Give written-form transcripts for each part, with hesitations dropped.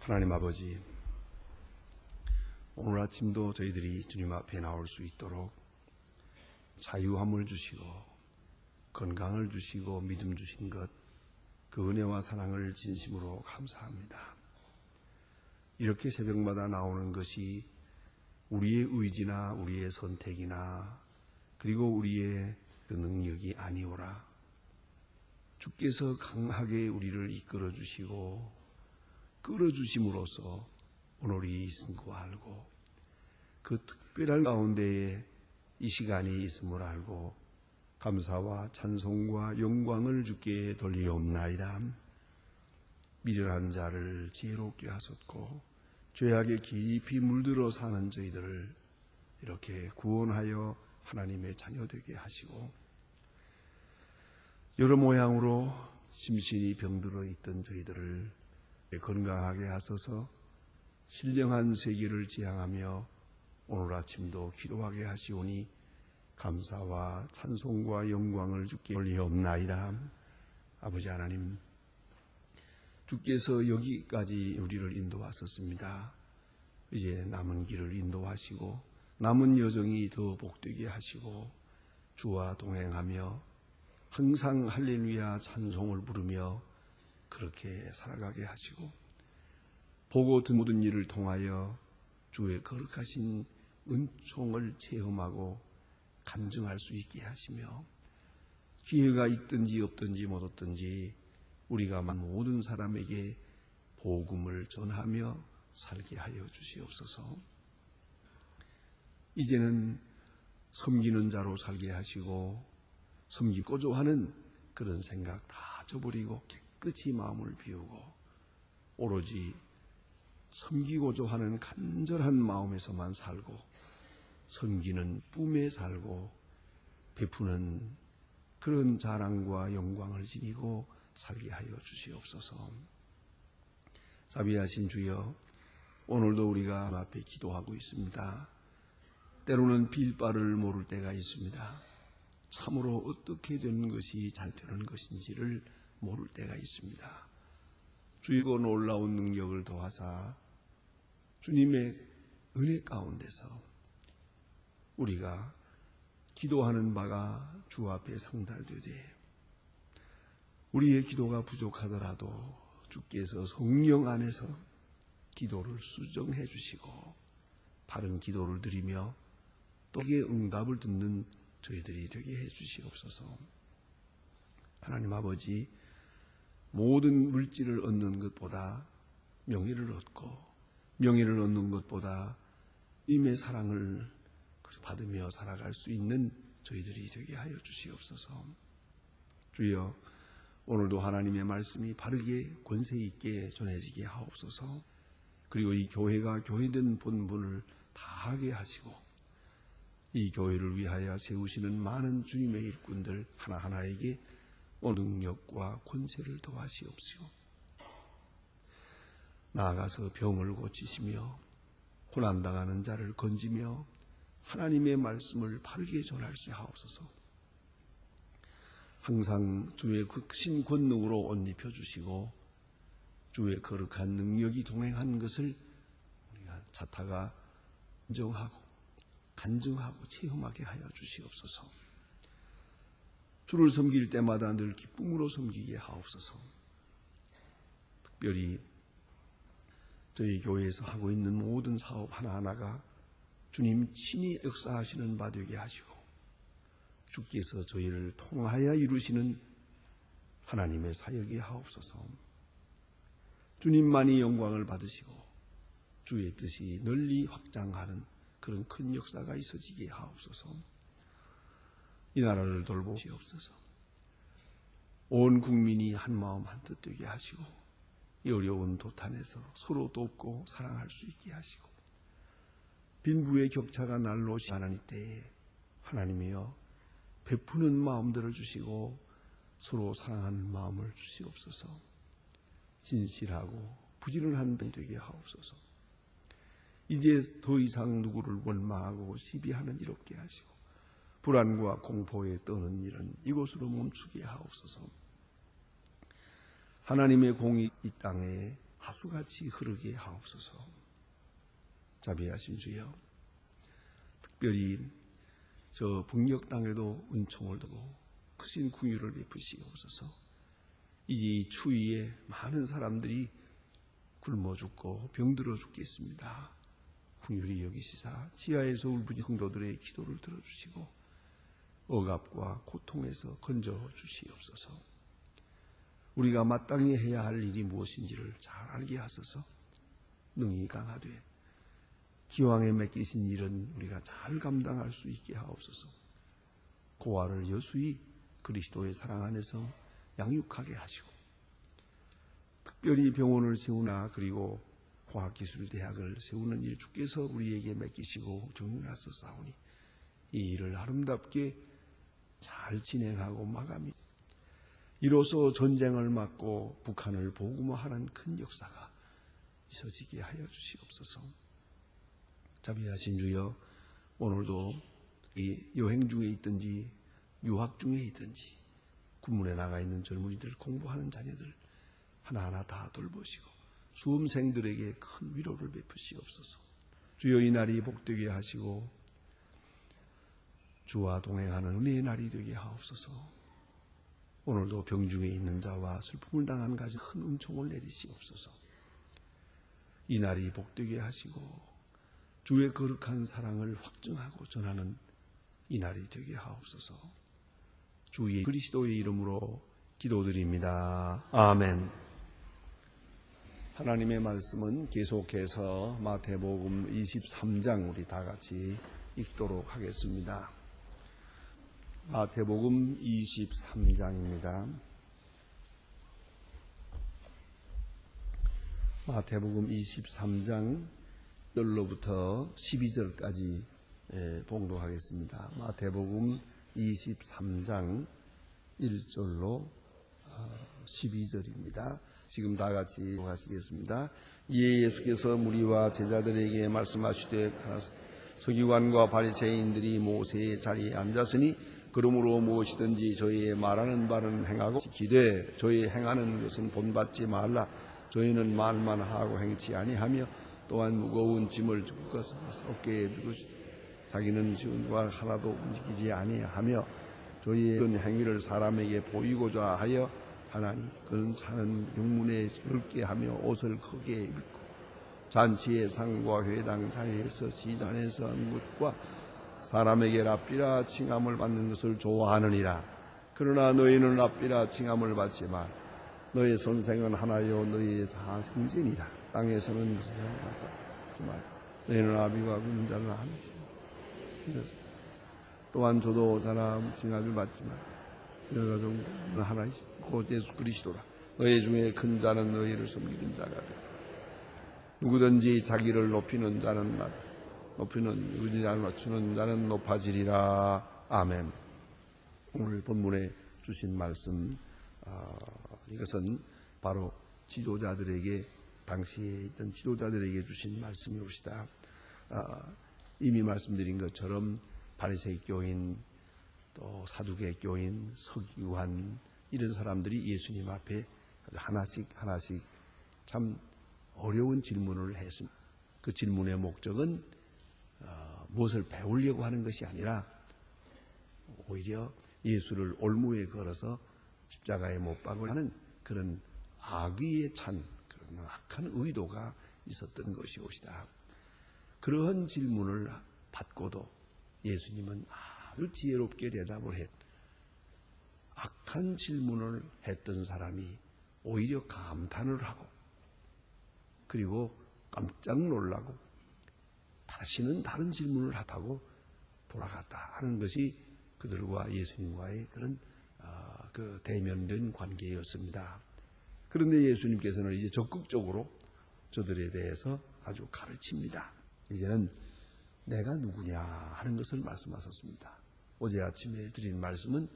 하나님 아버지, 오늘 아침도 저희들이 주님 앞에 나올 수 있도록 자유함을 주시고 건강을 주시고 믿음 주신 것, 그 은혜와 사랑을 진심으로 감사합니다. 이렇게 새벽마다 나오는 것이 우리의 의지나 우리의 선택이나 그리고 우리의 그 능력이 아니오라. 주께서 강하게 우리를 이끌어 주시고 끌어주심으로써 오늘이 있은 거 알고 그 특별한 가운데에 이 시간이 있음을 알고 감사와 찬송과 영광을 주께 돌리옵나이다. 미련한 자를 지혜롭게 하셨고 죄악에 깊이 물들어 사는 저희들을 이렇게 구원하여 하나님의 자녀 되게 하시고 여러 모양으로 심신이 병들어 있던 저희들을 건강하게 하소서. 신령한 세계를 지향하며 오늘 아침도 기도하게 하시오니 감사와 찬송과 영광을 주께 올리옵나이다. 아버지 하나님, 주께서 여기까지 우리를 인도하셨습니다. 이제 남은 길을 인도하시고 남은 여정이 더 복되게 하시고 주와 동행하며 항상 할렐루야 찬송을 부르며 그렇게 살아가게 하시고 보고 듣는 모든 일을 통하여 주의 거룩하신 은총을 체험하고 간증할 수 있게 하시며 기회가 있든지 없든지 못 없든지 우리가 모든 사람에게 복음을 전하며 살게 하여 주시옵소서. 이제는 섬기는 자로 살게 하시고 섬기고자 하는 그런 생각 다 저버리고 깨끗이 마음을 비우고 오로지 섬기고자 하는 간절한 마음에서만 살고 섬기는 뿜에 살고 베푸는 그런 자랑과 영광을 지니고 살게 하여 주시옵소서. 자비하신 주여, 오늘도 우리가 앞에 기도하고 있습니다. 때로는 빌 바를 모를 때가 있습니다. 참으로 어떻게 되는 것이 잘 되는 것인지를 모를 때가 있습니다. 주이고 놀라운 능력을 더하사 주님의 은혜 가운데서 우리가 기도하는 바가 주 앞에 상달되되 우리의 기도가 부족하더라도 주께서 성령 안에서 기도를 수정해 주시고 바른 기도를 드리며 또 이에 응답을 듣는 저희들이 되게 해 주시옵소서. 하나님 아버지, 모든 물질을 얻는 것보다 명예를 얻고 명예를 얻는 것보다 주님의 사랑을 받으며 살아갈 수 있는 저희들이 되게 하여 주시옵소서. 주여, 오늘도 하나님의 말씀이 바르게 권세 있게 전해지게 하옵소서. 그리고 이 교회가 교회된 본분을 다하게 하시고 이 교회를 위하여 세우시는 많은 주님의 일꾼들 하나하나에게 능력과 권세를 더하시옵시고 나아가서 병을 고치시며 고난당하는 자를 건지며 하나님의 말씀을 바르게 전할 수 하옵소서. 항상 주의 크신 권능으로 옷 입혀주시고 주의 거룩한 능력이 동행한 것을 우리가 자타가 인정하고 간증하고 체험하게 하여 주시옵소서. 주를 섬길 때마다 늘 기쁨으로 섬기게 하옵소서. 특별히 저희 교회에서 하고 있는 모든 사업 하나하나가 주님 친히 역사하시는 바 되게 하시고 주께서 저희를 통하여 이루시는 하나님의 사역이 하옵소서. 주님만이 영광을 받으시고 주의 뜻이 널리 확장하는 그런 큰 역사가 있어지게 하옵소서. 이 나라를 돌보시옵소서. 온 국민이 한 마음 한 뜻 되게 하시고 이 어려운 도탄에서 서로 돕고 사랑할 수 있게 하시고 빈부의 격차가 날로 심한 이때에 하나님이여 베푸는 마음들을 주시고 서로 사랑하는 마음을 주시옵소서. 진실하고 부지런한 분 되게 하옵소서. 이제 더 이상 누구를 원망하고 시비하는 일 없게 하시고 불안과 공포에 떠는 일은 이곳으로 멈추게 하옵소서. 하나님의 공이 이 땅에 하수같이 흐르게 하옵소서. 자비하신 주여, 특별히 저 북녘 땅에도 은총을 두고 크신 긍휼을 베푸시옵소서. 이 추위에 많은 사람들이 굶어 죽고 병들어 죽겠습니다. 긍휼히 여기시사 지하에서 울부짖는 성도들의 기도를 들어주시고 억압과 고통에서 건져 주시옵소서. 우리가 마땅히 해야 할 일이 무엇인지를 잘 알게 하소서. 능히 강하되 기왕에 맡기신 일은 우리가 잘 감당할 수 있게 하옵소서. 고아를 여수히 그리스도의 사랑 안에서 양육하게 하시고, 특별히 병원을 세우나 그리고 과학기술대학을 세우는 일 주께서 우리에게 맡기시고 정령하셨사오니 이 일을 아름답게 잘 진행하고 마감이 이로써 전쟁을 막고 북한을 복음화하는 큰 역사가 있어지게 하여 주시옵소서. 자비하신 주여, 오늘도 이 여행 중에 있든지 유학 중에 있든지 군문에 나가 있는 젊은이들, 공부하는 자녀들 하나하나 다 돌보시고 수험생들에게 큰 위로를 베푸시옵소서. 주여, 이 날이 복되게 하시고 주와 동행하는 은혜의 날이 되게 하옵소서. 오늘도 병중에 있는 자와 슬픔을 당한 가정 큰 은총을 내리시옵소서. 이 날이 복되게 하시고 주의 거룩한 사랑을 확증하고 전하는 이 날이 되게 하옵소서. 주의 그리스도의 이름으로 기도드립니다. 아멘. 하나님의 말씀은 계속해서 마태복음 23장 우리 다 같이 읽도록 하겠습니다. 마태복음 23장입니다. 마태복음 23장 1절로부터 12절까지 봉독하겠습니다. 마태복음 23장 1절로 12절입니다. 지금 다 같이 하시겠습니다. 이에 예수께서 무리와 제자들에게 말씀하시되 서기관과 바리새인들이 모세의 자리에 앉았으니 그러므로 무엇이든지 저희의 말하는 바는 행하고 지키되 저희 행하는 것은 본받지 말라. 저희는 말만 하고 행치 아니하며 또한 무거운 짐을 어깨에 두고 자기는 지은 바 하나도 움직이지 아니하며 저희의 그런 행위를 사람에게 보이고자 하여 하나니 그런 자는 영문에 넓게 하며 옷을 크게 입고 잔치의 상과 회당 자리에서 시단에서 하는 것과 사람에게 랍비라 칭함을 받는 것을 좋아하느니라. 그러나 너희는 랍비라 칭함을 받지 마. 너희 선생은 하나요 너희의 다 형제니라. 땅에서는 하지 말. 너희는 아비와 군자는 하나씩. 또한 저도 사람 칭함을 받지 마. 그래가지고 하나씩 곧 예수 그리스도라. 너희 중에 큰 자는 너희를 섬기는 자가 되. 누구든지 자기를 높이는 자는 높이는 자를 낮추는 자는 높아지리라. 아멘. 오늘 본문에 주신 말씀, 이것은 바로 지도자들에게, 당시에 있던 지도자들에게 주신 말씀이옵시다. 이미 말씀드린 것처럼 바리새이 교인, 또 사두개 교인, 서기관 이런 사람들이 예수님 앞에 하나씩 참 어려운 질문을 했습니다. 그 질문의 목적은 무엇을 배우려고 하는 것이 아니라 오히려 예수를 올무에 걸어서 십자가에 못 박으려 하는 그런 악의에 찬 그런 악한 의도가 있었던 것이옵시다. 그러한 질문을 받고도 예수님은 아주 지혜롭게 대답을 했. 악한 질문을 했던 사람이 오히려 감탄을 하고 그리고 깜짝 놀라고 다시는 다른 질문을 하다고 돌아갔다 하는 것이 그들과 예수님과의 그런 그 대면된 관계였습니다. 그런데 예수님께서는 이제 적극적으로 저들에 대해서 아주 가르칩니다. 이제는 내가 누구냐 하는 것을 말씀하셨습니다. 어제 아침에 드린 말씀은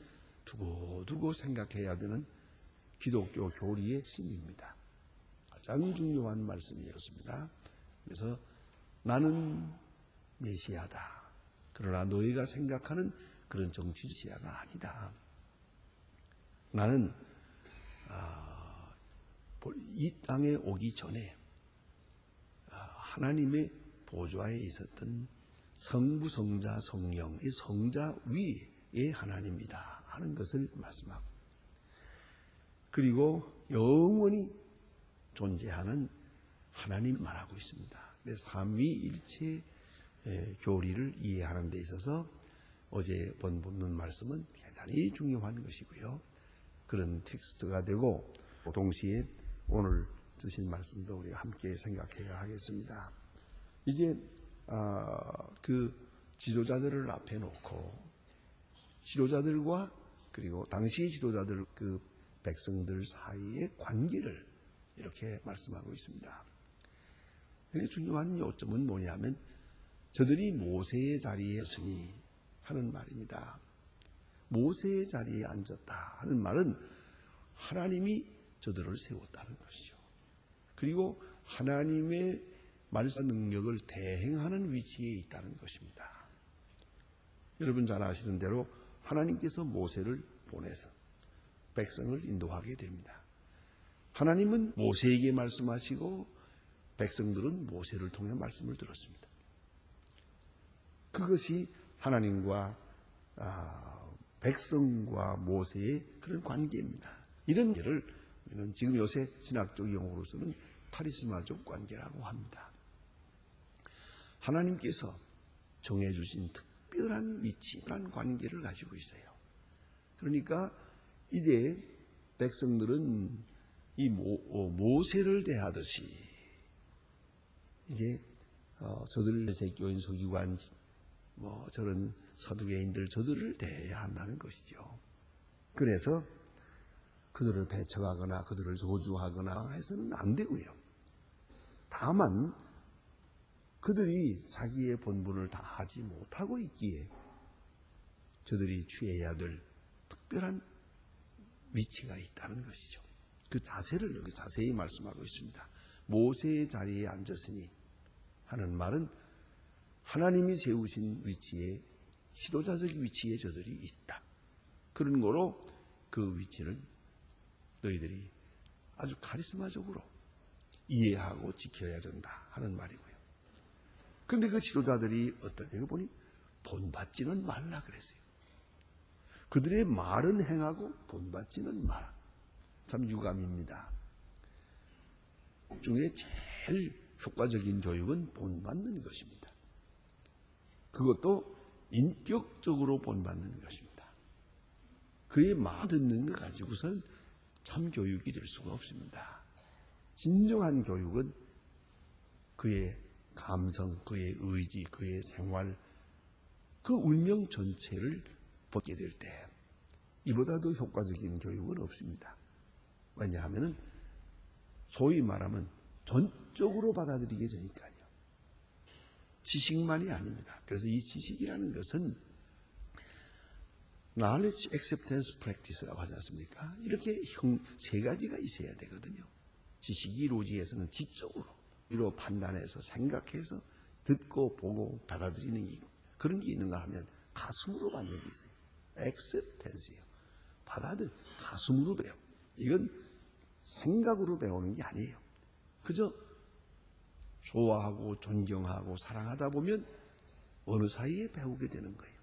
두고두고 생각해야 되는 기독교 교리의 핵심입니다. 가장 중요한 말씀이었습니다. 그래서 나는 메시아다. 그러나 너희가 생각하는 그런 정치 메시아가 아니다. 나는 이 땅에 오기 전에 하나님의 보좌에 있었던 성부, 성자, 성령, 이 성자 위의 하나님이다 하는 것을 말씀하고, 그리고 영원히 존재하는 하나님 말하고 있습니다. 그래서 삼위일체 교리를 이해하는 데 있어서 어제 본문 말씀은 대단히 중요한 것이고요. 그런 텍스트가 되고, 동시에 오늘 주신 말씀도 우리가 함께 생각해야 하겠습니다. 이제 그 지도자들을 앞에 놓고 지도자들과 그리고 당시 지도자들 그 백성들 사이의 관계를 이렇게 말씀하고 있습니다. 되게 중요한 요점은 뭐냐면 저들이 모세의 자리에 서니 하는 말입니다. 모세의 자리에 앉았다 하는 말은 하나님이 저들을 세웠다는 것이죠. 그리고 하나님의 말씀 능력을 대행하는 위치에 있다는 것입니다. 여러분 잘 아시는 대로 하나님께서 모세를 보내서 백성을 인도하게 됩니다. 하나님은 모세에게 말씀하시고 백성들은 모세를 통해 말씀을 들었습니다. 그것이 하나님과 백성과 모세의 그런 관계입니다. 이런 관계를 우리는 지금 요새 신학적 용어로서는 카리스마적 관계라고 합니다. 하나님께서 정해주신 특별한 위치, 특별한 관계를 가지고 있어요. 그러니까 이제 백성들은 이 모세를 대하듯이 이제 저들 세교인 서기관 저런 사두개인들 저들을 대해야 한다는 것이죠. 그래서 그들을 배척하거나 그들을 저주하거나 해서는 안 되고요. 다만 그들이 자기의 본분을 다 하지 못하고 있기에 저들이 취해야 될 특별한 위치가 있다는 것이죠. 그 자세를 여기 자세히 말씀하고 있습니다. 모세의 자리에 앉았으니 하는 말은 하나님이 세우신 위치에, 지도자적 위치에 저들이 있다. 그런 거로 그 위치를 너희들이 아주 카리스마적으로 이해하고 지켜야 된다 하는 말이고요. 그런데 그 지도자들이 어떠냐고 보니 본받지는 말라 그랬어요. 그들의 말은 행하고 본받지는 마라. 참 유감입니다. 중에 제일 효과적인 교육은 본받는 것입니다. 그것도 인격적으로 본받는 것입니다. 그의 말 듣는 것 가지고선 참 교육이 될 수가 없습니다. 진정한 교육은 그의 감성, 그의 의지, 그의 생활, 그 운명 전체를 보게 될 때 이보다 더 효과적인 교육은 없습니다. 왜냐하면 소위 말하면 전적으로 받아들이게 되니까요. 지식만이 아닙니다. 그래서 이 지식이라는 것은 knowledge, acceptance, practice라고 하지 않습니까? 이렇게 세 가지가 있어야 되거든요. 지식이 이루어지에서는 지적으로 이로 판단해서 생각해서 듣고 보고 받아들이는 그런 게 있는가 하면 가슴으로 받는 게 있어요. acceptance예요. 가슴으로 배워. 이건 생각으로 배우는 게 아니에요. 그저 좋아하고 존경하고 사랑하다 보면 어느 사이에 배우게 되는 거예요.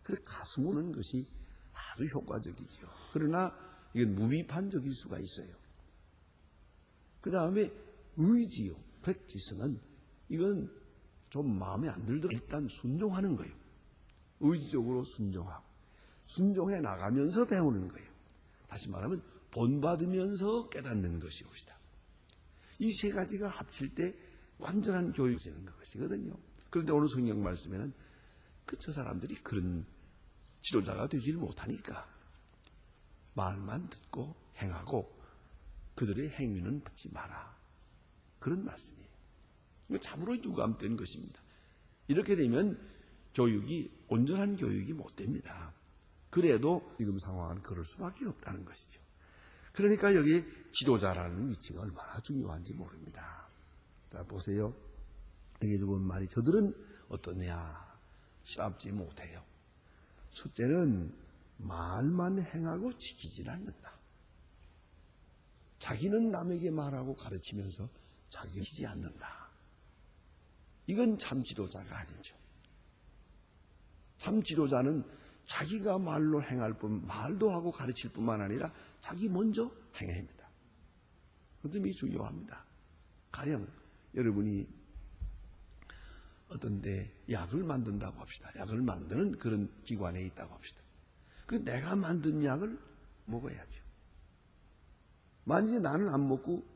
그래서 가슴으로 하는 것이 아주 효과적이죠. 그러나 이건 무비판적일 수가 있어요. 그 다음에 의지요. 프랙티스는 이건 좀 마음에 안 들더라도 일단 순종하는 거예요. 의지적으로 순종하고 순종해 나가면서 배우는 거예요. 다시 말하면 본받으면서 깨닫는 것이옵시다. 이 세 가지가 합칠 때 완전한 교육이 되는 것이거든요. 그런데 오늘 성경 말씀에는 저 사람들이 그런 지도자가 되지를 못하니까 말만 듣고 행하고 그들의 행위는 받지 마라. 그런 말씀이에요. 이거 참으로 유감된 것입니다. 이렇게 되면 교육이 온전한 교육이 못 됩니다. 그래도 지금 상황은 그럴 수밖에 없다는 것이죠. 그러니까 여기 지도자라는 위치가 얼마나 중요한지 모릅니다. 자, 보세요. 여기 죽은 말이 저들은 어떠냐? 시답지 못해요. 첫째는 말만 행하고 지키질 않는다. 자기는 남에게 말하고 가르치면서 자기를 지지 않는다. 이건 참 지도자가 아니죠. 참 지도자는 자기가 말로 행할 뿐, 말도 하고 가르칠 뿐만 아니라 자기 먼저 행해야 합니다. 그 점이 중요합니다. 가령 여러분이 어떤 데 약을 만든다고 합시다. 약을 만드는 그런 기관에 있다고 합시다. 그 내가 만든 약을 먹어야죠. 만약에 나는 안 먹고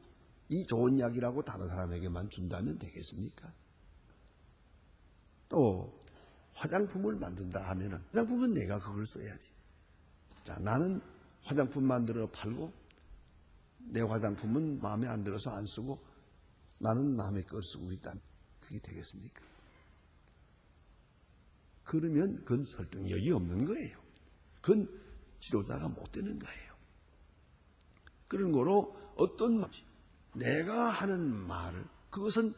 이 좋은 약이라고 다른 사람에게만 준다면 되겠습니까? 또 화장품을 만든다 하면은 화장품은 내가 그걸 써야지. 자, 나는 화장품 만들어 팔고 내 화장품은 마음에 안 들어서 안 쓰고 나는 남의 걸 쓰고 있다. 그게 되겠습니까? 그러면 그건 설득력이 없는 거예요. 그건 지도자가 못 되는 거예요. 그런 거로 어떤 말, 내가 하는 말을, 그것은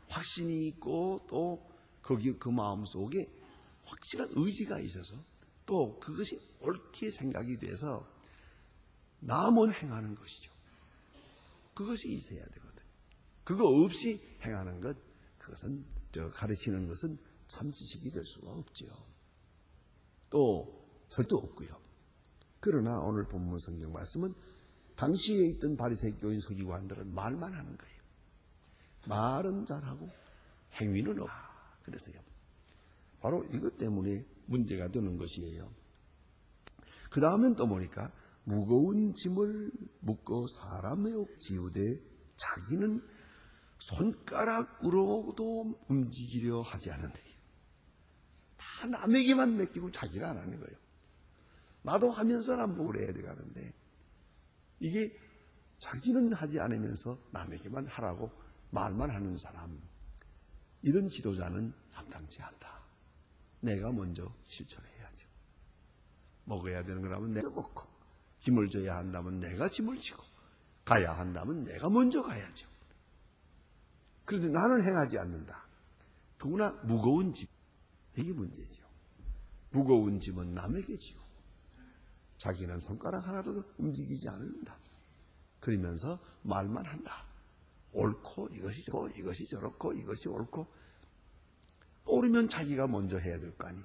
확신이 있고 또 거기 그 마음 속에 확실한 의지가 있어서 또 그것이 옳게 생각이 돼서 남은 행하는 것이죠. 그것이 있어야 되거든. 그거 없이 행하는 것, 그것은 가르치는 것은 참 지식이 될 수가 없죠. 또 절대 없고요. 그러나 오늘 본문 성경 말씀은 당시에 있던 바리새인 교인 서기관들은 말만 하는 거예요. 말은 잘하고 행위는 없다. 그래서요. 바로 이것 때문에 문제가 되는 것이에요. 그 다음엔 또 보니까 무거운 짐을 묶어 사람의 옥 지우되 자기는 손가락으로도 움직이려 하지 않는데 다 남에게만 맡기고 자기를 안 하는 거예요. 나도 하면서 남보고 그래야 되는데 이게 자기는 하지 않으면서 남에게만 하라고 말만 하는 사람, 이런 지도자는 합당치 않다. 내가 먼저 실천해야죠. 먹어야 되는 거라면 내가 먹고, 짐을 져야 한다면 내가 짐을 지고, 가야 한다면 내가 먼저 가야죠. 그런데 나는 행하지 않는다. 더구나 무거운 짐, 이게 문제죠. 무거운 짐은 남에게 지고 자기는 손가락 하나도 움직이지 않는다. 그러면서 말만 한다. 옳고 이것이 좋고 이것이 저렇고 이것이 옳고, 오르면 자기가 먼저 해야 될 거 아니.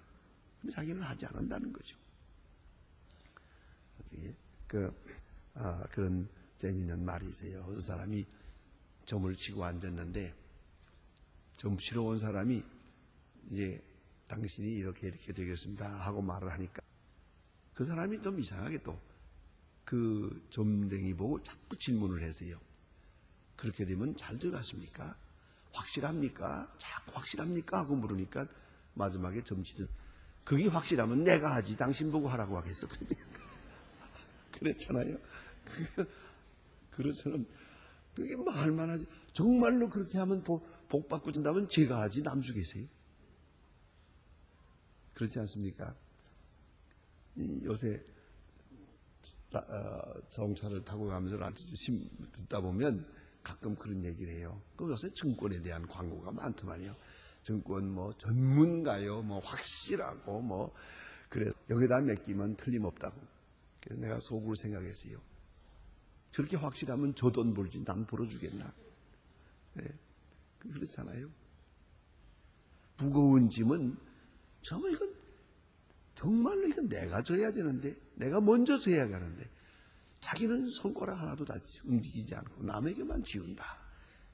근데 자기는 하지 않는다는 거죠. 그런 재미있는 말이 있어요. 그 사람이 점을 치고 앉았는데 점 치러 온 사람이 이제 당신이 이렇게 되겠습니다 하고 말을 하니까 그 사람이 좀 이상하게 또 그 점댕이 보고 자꾸 질문을 했어요. 그렇게 되면 잘 들어갔습니까? 확실합니까? 자꾸 확실합니까? 하고 물으니까 마지막에 점치듯 그게 확실하면 내가 하지 당신 보고 하라고 하겠어. 그랬잖아요. 그렇처럼 그게 말만 하지. 정말로 그렇게 하면 복 받고 준다면 제가 하지 남 주겠어요? 그렇지 않습니까? 요새 자동차를 타고 가면서 듣다 보면 가끔 그런 얘기를 해요. 그럼 요새 증권에 대한 광고가 많더만요. 증권 뭐 전문가요, 뭐 확실하고 뭐 그래 여기다 맡기면 틀림없다고. 그래서 내가 속으로 생각했어요. 저렇게 확실하면 저 돈 벌지 남 벌어주겠나? 네. 그렇잖아요. 무거운 짐은 정말로 이건 내가 져야 되는데, 내가 먼저 져야 하는데 자기는 손가락 하나도 다 움직이지 않고 남에게만 지운다.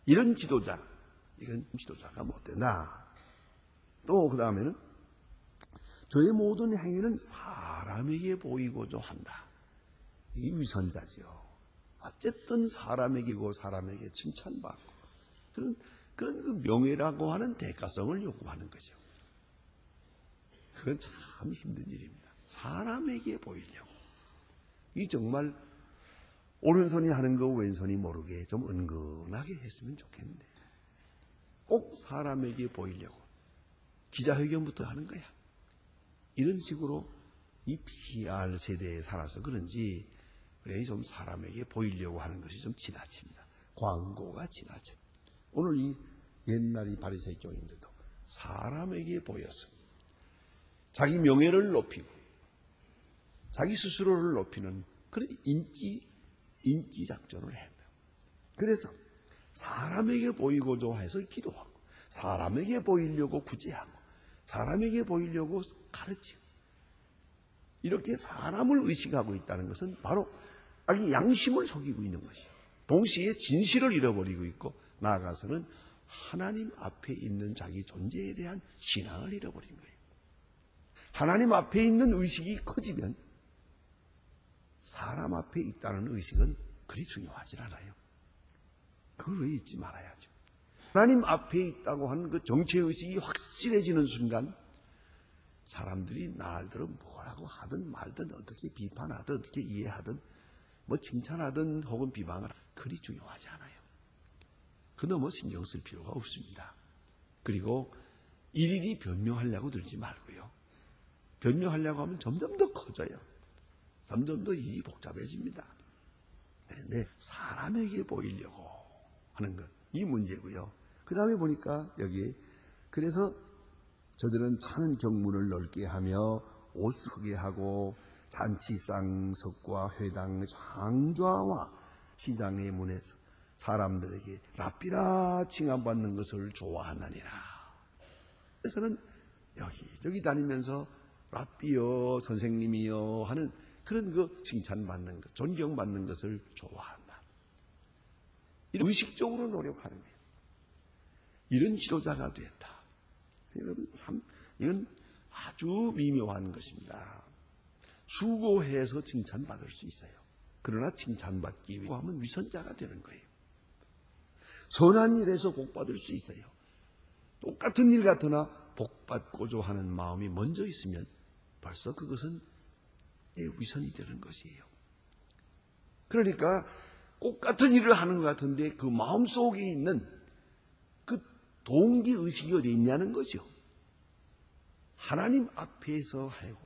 이런 지도자, 이건 지도자가 못 된다. 또 그 다음에는 저의 모든 행위는 사람에게 보이고자 한다. 이게 위선자지요. 어쨌든 사람에게고 사람에게 칭찬받고 그런 그 명예라고 하는 대가성을 요구하는 거죠. 그건 참 힘든 일입니다. 사람에게 보이려고. 이 정말 오른손이 하는 거 왼손이 모르게 좀 은근하게 했으면 좋겠는데 꼭 사람에게 보이려고 기자회견부터 하는 거야. 이런 식으로 이 PR 세대에 살아서 그런지 그래 좀 사람에게 보이려고 하는 것이 좀 지나칩니다. 광고가 지나쳐. 오늘 이 옛날 이 바리새인 교인들도 사람에게 보여서 자기 명예를 높이고 자기 스스로를 높이는 그런 인기 작전을 했다. 그래서 사람에게 보이고자 해서 기도하고, 사람에게 보이려고 구제하고, 사람에게 보이려고 가르치고, 이렇게 사람을 의식하고 있다는 것은 바로 자기 양심을 속이고 있는 것이에요. 동시에 진실을 잃어버리고 있고, 나아가서는 하나님 앞에 있는 자기 존재에 대한 신앙을 잃어버린 거예요. 하나님 앞에 있는 의식이 커지면 사람 앞에 있다는 의식은 그리 중요하지 않아요. 그걸 왜 잊지 말아야죠. 하나님 앞에 있다고 하는 그 정체의식이 확실해지는 순간 사람들이 나를 뭐라고 하든 말든 어떻게 비판하든 어떻게 이해하든 뭐 칭찬하든 혹은 비방을 그리 중요하지 않아요. 그 너무 신경 쓸 필요가 없습니다. 그리고 일일이 변명하려고 들지 말고요. 변명하려고 하면 점점 더 커져요. 점점 더 일이 복잡해집니다. 그런데 사람에게 보이려고 하는 것, 이 문제고요. 그 다음에 보니까 여기 그래서 저들은 차는 경문을 넓게 하며 옷을 크게 하고 잔치상 석과 회당 장좌와 시장의 문에서 사람들에게 랍비라 칭함받는 것을 좋아하느니라. 그래서는 여기저기 다니면서 랍비여 선생님이여 하는 그런 그 칭찬받는 것, 존경받는 것을 좋아한다. 이런 의식적으로 노력하는 거예요. 이런 지도자가 됐다. 여러분 참 이건 아주 미묘한 것입니다. 수고해서 칭찬받을 수 있어요. 그러나 칭찬받기 위해 하면 위선자가 되는 거예요. 선한 일에서 복받을 수 있어요. 똑같은 일 같으나 복받고자 하는 마음이 먼저 있으면 벌써 그것은 위선이 되는 것이에요. 그러니까 똑같은 일을 하는 것 같은데 그 마음속에 있는 그 동기의식이 어디 있냐는 거죠. 하나님 앞에서 하고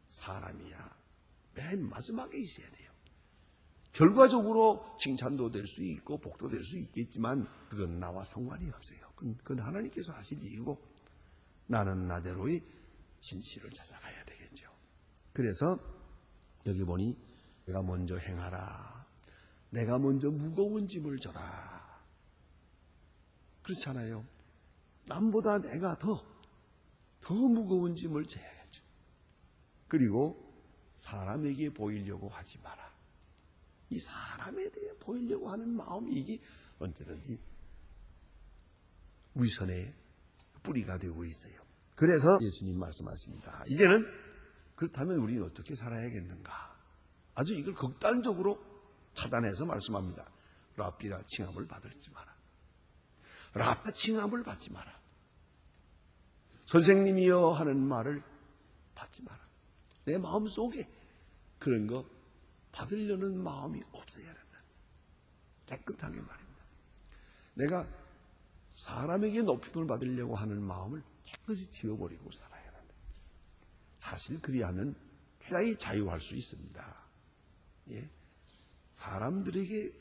사람이야 맨 마지막에 있어야 돼요. 결과적으로 칭찬도 될 수 있고 복도 될 수 있겠지만 그건 나와 상관이 없어요. 그건 하나님께서 하실 일이고 나는 나대로의 진실을 찾아가야 되겠죠. 그래서 여기 보니 내가 먼저 행하라. 내가 먼저 무거운 짐을 져라. 그렇잖아요. 남보다 내가 더 무거운 짐을 져야겠죠. 그리고 사람에게 보이려고 하지 마라. 이 사람에 대해 보이려고 하는 마음이 이게 언제든지 위선의 뿌리가 되고 있어요. 그래서 예수님 말씀하십니다. 이제는 그렇다면 우리는 어떻게 살아야겠는가? 아주 이걸 극단적으로 차단해서 말씀합니다. 랍비라 칭함을 받지 마라. 랍비라 칭함을 받지 마라. 선생님이여 하는 말을 받지 마라. 내 마음속에 그런 거 받으려는 마음이 없어야 한다. 깨끗하게 말입니다. 내가 사람에게 높임을 받으려고 하는 마음을 깨끗이 지워버리고 살아야 한다. 사실 그리하면 굉장히 자유할 수 있습니다. 예? 사람들에게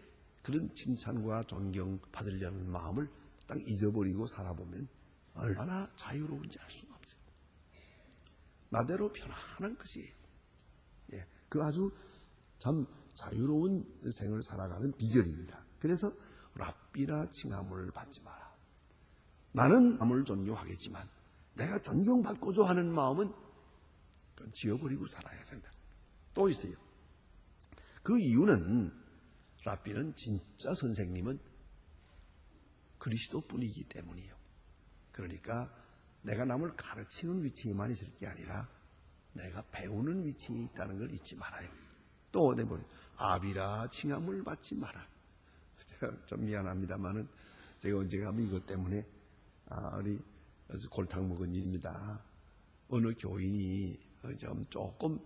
그런 칭찬과 존경 받으려는 마음을 딱 잊어버리고 살아보면 얼마나 자유로운지 알 수가 없어요. 나대로 편안한 것이에요. 예, 그 아주 참 자유로운 생을 살아가는 비결입니다. 그래서 랍비라 칭함을 받지 마라. 나는 남을 존경하겠지만 내가 존경받고자 하는 마음은 지워버리고 살아야 된다. 또 있어요. 그 이유는 랍비는 진짜 선생님은 그리스도뿐이기 때문이에요. 그러니까 내가 남을 가르치는 위치에만 있을 게 아니라 내가 배우는 위치에 있다는 걸 잊지 말아요. 또 아비라 칭함을 받지 마라. 제가 좀 미안합니다만은 제가 언제 가면 이것 때문에 우리 골탕 먹은 일입니다. 어느 교인이 조금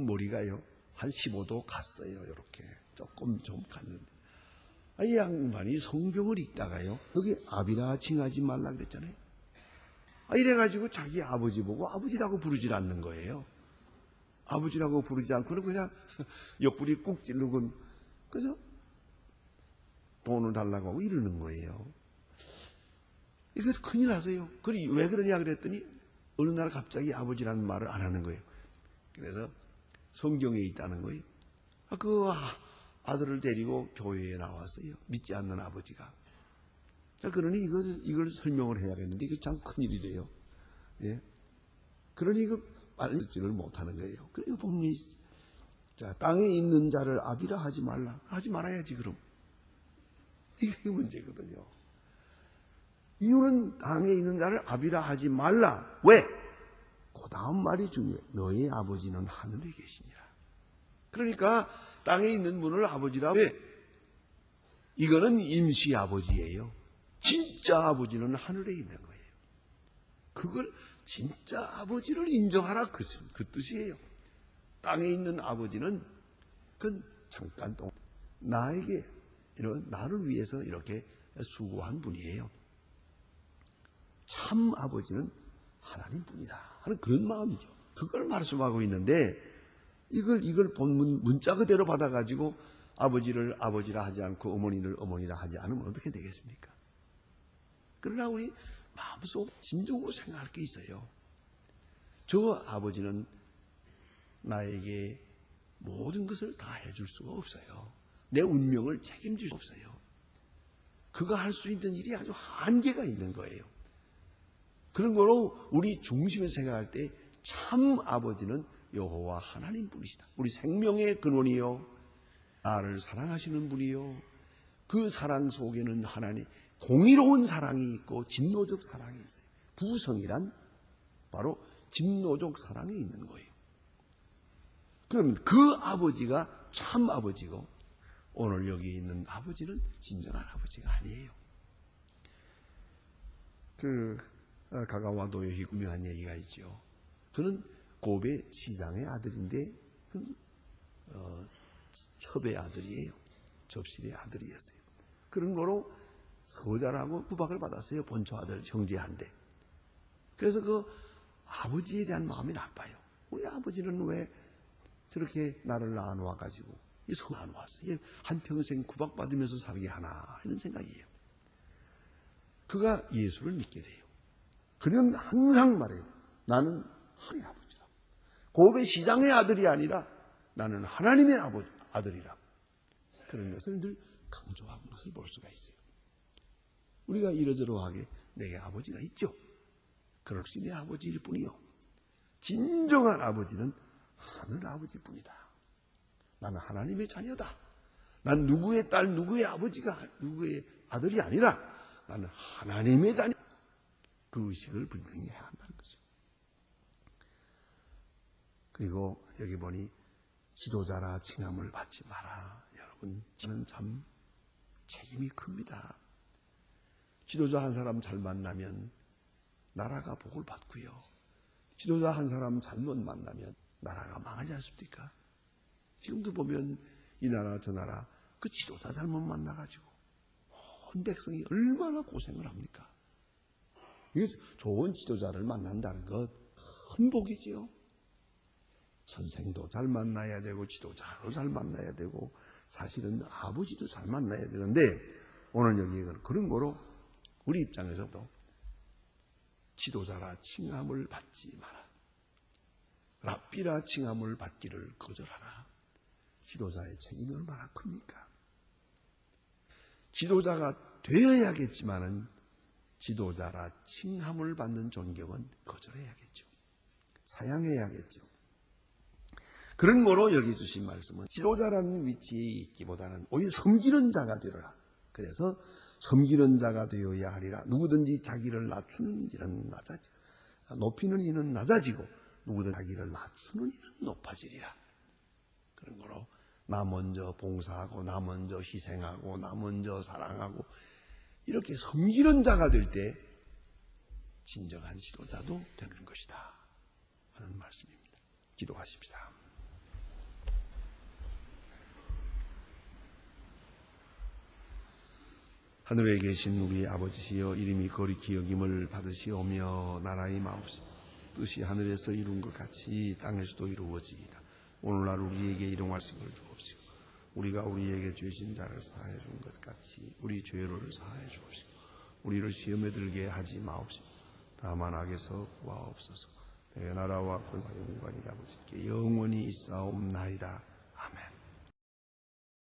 머리가요 한 15도 갔어요. 이렇게 조금 좀 갔는데 이 양반이 성경을 읽다가요 여기 아비라 칭하지 말라 그랬잖아요. 이래가지고 자기 아버지 보고 아버지라고 부르질 않는 거예요. 아버지라고 부르지 않고는 그냥 옆구리 꾹 찌르고 그래서 돈을 달라고 하고 이러는 거예요. 이거 큰일 나서요. 왜 그러냐 그랬더니 어느 날 갑자기 아버지라는 말을 안 하는 거예요. 그래서 성경에 있다는 거예요. 아들을 데리고 교회에 나왔어요. 믿지 않는 아버지가. 자, 그러니 이걸 설명을 해야겠는데 이게 참 큰일이래요. 예. 그러니 이거 빨리 읽지를 못하는 거예요. 그리고 보면 자, 땅에 있는 자를 아비라 하지 말라. 하지 말아야지 그럼. 이게 문제거든요. 이유는 땅에 있는 자를 아비라 하지 말라. 왜? 그 다음 말이 중요해. 너의 아버지는 하늘에 계시니라. 그러니까 땅에 있는 분을 아버지라. 왜? 이거는 임시 아버지예요. 진짜 아버지는 하늘에 있는 거예요. 그걸 진짜 아버지를 인정하라 그 뜻이에요. 땅에 있는 아버지는 그건 잠깐 동안 나에게 나를 위해서 이렇게 수고한 분이에요. 참 아버지는 하나님 분이다 하는 그런 마음이죠. 그걸 말씀하고 있는데 이걸 본 문자 그대로 받아가지고 아버지를 아버지라 하지 않고 어머니를 어머니라 하지 않으면 어떻게 되겠습니까? 그러나 우리 마음속 진정으로 생각할 게 있어요. 저 아버지는 나에게 모든 것을 다 해줄 수가 없어요. 내 운명을 책임질 수 없어요. 그가 할 수 있는 일이 아주 한계가 있는 거예요. 그런 거로 우리 중심에서 생각할 때 참 아버지는 여호와 하나님 분이시다. 우리 생명의 근원이요. 나를 사랑하시는 분이요. 그 사랑 속에는 하나님 공의로운 사랑이 있고 진노적 사랑이 있어요. 부성이란 바로 진노적 사랑이 있는 거예요. 그럼 그 아버지가 참 아버지고 오늘 여기 있는 아버지는 진정한 아버지가 아니에요. 가가와도요히 유명한 얘기가 있죠. 저는 고베 시장의 아들인데 첩의 아들이에요. 접실의 아들이었어요. 그런 거로 서자라고 구박을 받았어요. 본초 아들 형제한테. 그래서 그 아버지에 대한 마음이 나빠요. 우리 아버지는 왜 저렇게 나를 낳아놓아가지고 낳아놓았어요. 한평생 구박받으면서 살게 하나 이런 생각이에요. 그가 예수를 믿게 돼요. 그는 항상 말해요. 나는 하나님의 아버지라. 고베 시장의 아들이 아니라 나는 하나님의 아들이라. 그런 것을 늘 강조하는 것을 볼 수가 있어요. 우리가 이러저러하게 내게 아버지가 있죠. 그럴 수 내 아버지일 뿐이요. 진정한 아버지는 하늘 아버지뿐이다. 나는 하나님의 자녀다. 난 누구의 딸, 누구의 아버지가, 누구의 아들이 아니라 나는 하나님의 자녀. 그 의식을 분명히 해야 한다는 거죠. 그리고 여기 보니 지도자라 칭함을 받지 마라. 여러분, 저는 참 책임이 큽니다. 지도자 한 사람 잘 만나면 나라가 복을 받고요. 지도자 한 사람 잘못 만나면 나라가 망하지 않습니까? 지금도 보면 이 나라 저 나라 그 지도자 잘못 만나가지고 온 백성이 얼마나 고생을 합니까? 좋은 지도자를 만난다는 것 큰 복이지요. 선생도 잘 만나야 되고 지도자도 잘 만나야 되고 사실은 아버지도 잘 만나야 되는데 오늘 여기 그런 거로 우리 입장에서도 지도자라 칭함을 받지 마라. 랍비라 칭함을 받기를 거절하라. 지도자의 책임이 얼마나 큽니까? 지도자가 되어야겠지만은 지도자라 칭함을 받는 존경은 거절해야겠죠. 사양해야겠죠. 그런 거로 여기 주신 말씀은 지도자라는 위치에 있기보다는 오히려 섬기는 자가 되어라. 그래서 섬기는 자가 되어야 하리라. 누구든지 자기를 낮추는 이는 낮아지고 높이는 이는 낮아지고 누구든 자기를 낮추는 이는 높아지리라. 그런 거로 나 먼저 봉사하고 나 먼저 희생하고 나 먼저 사랑하고 이렇게 섬기는 자가 될 때 진정한 지도자도 되는 것이다 하는 말씀입니다. 기도하십시다. 하늘에 계신 우리 아버지시여 이름이 거룩히 여김을 받으시오며 나라의 마음씨 뜻이 하늘에서 이룬 것 같이 땅에서도 이루어지이다. 오늘날 우리에게 일용할 것을 주옵시고 우리가 우리에게 죄진 자를 사하여 준 것 같이 우리 죄를 사하여 주옵시고 우리를 시험에 들게 하지 마옵시고 다만 악에서 구하옵소서. 내 나라와 권세와 영광이 아버지께 영원히 있사옵나이다.